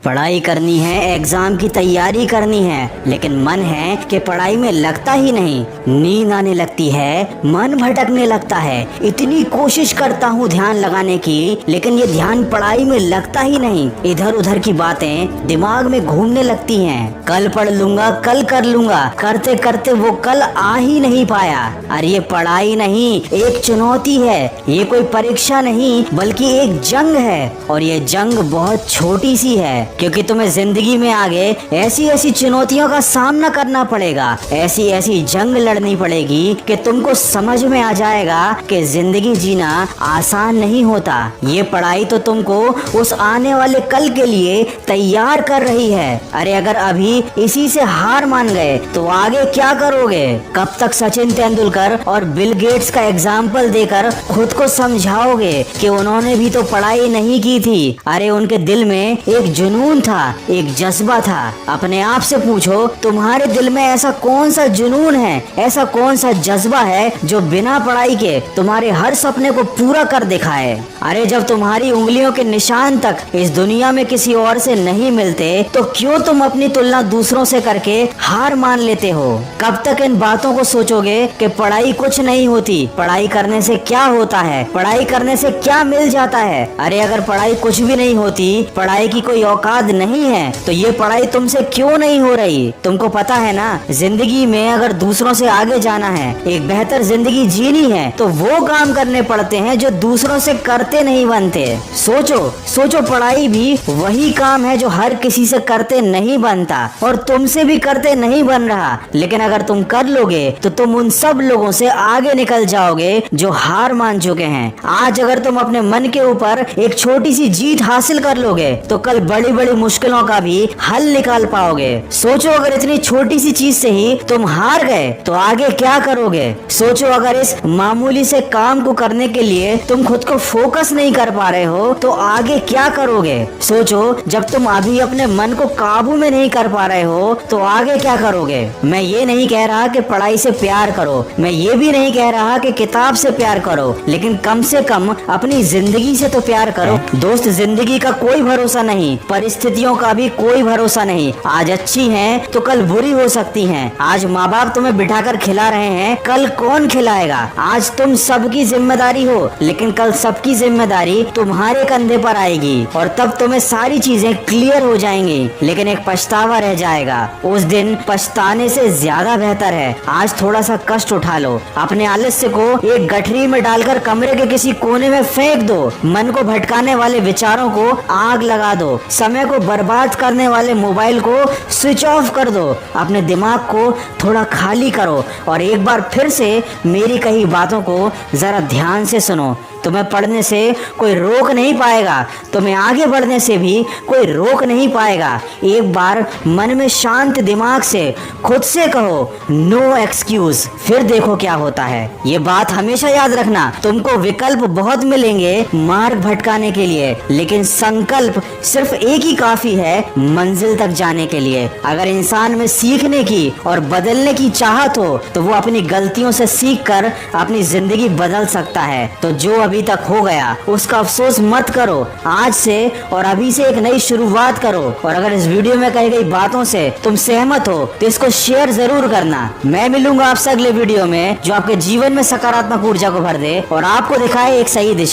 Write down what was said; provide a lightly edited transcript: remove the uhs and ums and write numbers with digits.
पढ़ाई करनी है, एग्जाम की तैयारी करनी है, लेकिन मन है कि पढ़ाई में लगता ही नहीं। नींद आने लगती है, मन भटकने लगता है। इतनी कोशिश करता हूँ ध्यान लगाने की, लेकिन ये ध्यान पढ़ाई में लगता ही नहीं। इधर उधर की बातें दिमाग में घूमने लगती हैं। कल पढ़ लूंगा, कल कर लूंगा, करते करते वो कल आ ही नहीं पाया। अरे ये पढ़ाई नहीं, एक चुनौती है। ये कोई परीक्षा नहीं बल्कि एक जंग है, और ये जंग बहुत छोटी सी है, क्योंकि तुम्हें जिंदगी में आगे ऐसी ऐसी चुनौतियों का सामना करना पड़ेगा, ऐसी ऐसी जंग लड़नी पड़ेगी कि तुमको समझ में आ जाएगा कि जिंदगी जीना आसान नहीं होता। ये पढ़ाई तो तुमको उस आने वाले कल के लिए तैयार कर रही है। अरे अगर अभी इसी से हार मान गए तो आगे क्या करोगे? कब तक सचिन तेंदुलकर और बिल गेट्स का एग्जाम्पल देकर खुद को समझाओगे कि उन्होंने भी तो पढ़ाई नहीं की थी? अरे उनके दिल में एक जुनून था, एक जज्बा था। अपने आप से पूछो, तुम्हारे दिल में ऐसा कौन सा जुनून है, ऐसा कौन सा जज्बा है जो बिना पढ़ाई के तुम्हारे हर सपने को पूरा कर दिखाए? अरे जब तुम्हारी उंगलियों के निशान तक इस दुनिया में किसी और से नहीं मिलते, तो क्यों तुम अपनी तुलना दूसरों से करके हार मान लेते हो? कब तक इन बातों को सोचोगे कि पढ़ाई कुछ नहीं होती, पढ़ाई करने से क्या होता है, पढ़ाई करने से क्या मिल जाता है? अरे अगर पढ़ाई कुछ भी नहीं होती, पढ़ाई की कोई औकात नहीं है, तो ये पढ़ाई तुमसे क्यों नहीं हो रही? तुमको पता है ना, जिंदगी में अगर दूसरों से आगे जाना है, एक बेहतर जिंदगी जीनी है, तो वो काम करने पड़ते हैं जो दूसरों से करते नहीं बनते। सोचो सोचो, पढ़ाई भी वही काम है जो हर किसी से करते नहीं बनता, और तुमसे भी करते नहीं बन रहा। लेकिन अगर तुम कर लोगे तो तुम उन सब लोगों से आगे निकल जाओगे जो हार मान चुके हैं। आज अगर तुम अपने मन के ऊपर एक छोटी सी जीत हासिल कर लोगे, तो कल बड़ी बड़ी मुश्किलों का भी हल निकाल पाओगे। सोचो अगर इतनी छोटी सी चीज से ही तुम हार गए तो आगे क्या करोगे? सोचो अगर इस मामूली से काम को करने के लिए तुम खुद को फोकस नहीं कर पा रहे हो तो आगे क्या करोगे? सोचो जब तुम अभी अपने मन को काबू में नहीं कर पा रहे हो तो आगे क्या करोगे? मैं ये नहीं कह रहा कि पढ़ाई से प्यार करो, मैं ये भी नहीं कह रहा कि किताब से प्यार करो, लेकिन कम से कम अपनी जिंदगी से तो प्यार करो। दोस्त, जिंदगी का कोई भरोसा नहीं, परिस्थितियों का भी कोई भरोसा नहीं। आज अच्छी हैं तो कल बुरी हो सकती हैं। आज माँ बाप तुम्हें बिठाकर खिला रहे हैं, कल कौन खिलाएगा? आज तुम सबकी जिम्मेदारी हो, लेकिन कल सबकी जिम्मेदारी तुम्हारे कंधे पर आएगी, और तब तुम्हें सारी चीजें क्लियर हो जाएंगी, लेकिन एक पछतावा रह जाएगा। उस दिन पछताने से ज्यादा बेहतर है आज थोड़ा सा कष्ट उठा लो, अपने आलस्य को एक गठरी में डालकर कमरे के किसी कोने में फेंक दो, मन को भटकाने वाले विचारों को आग लगा दो, समय को बर्बाद करने वाले मोबाइल को स्विच ऑफ कर दो, अपने दिमाग को थोड़ा खाली करो, और एक बार फिर से मेरी कही बातों को जरा ध्यान से सुनो। तुम्हें पढ़ने से कोई रोक नहीं पाएगा, तुम्हें आगे बढ़ने से भी कोई रोक नहीं पाएगा। एक बार मन में शांत दिमाग से खुद से कहो, नो एक्सक्यूज, फिर देखो क्या होता है। ये बात हमेशा याद रखना, तुमको विकल्प बहुत मिलेंगे मार्ग भटकाने के लिए, लेकिन संकल्प सिर्फ एक ही काफी है मंजिल तक जाने के लिए। अगर इंसान में सीखने की और बदलने की चाहत हो, तो वो अपनी गलतियों से सीख कर अपनी जिंदगी बदल सकता है। तो जो अभी तक हो गया उसका अफसोस मत करो, आज से और अभी से एक नई शुरुआत करो। और अगर इस वीडियो में कही गई बातों से तुम सहमत हो तो इसको शेयर जरूर करना। मैं मिलूंगा आपसे अगले वीडियो में, जो आपके जीवन में सकारात्मक ऊर्जा को भर दे और आपको दिखाए एक सही दिशा।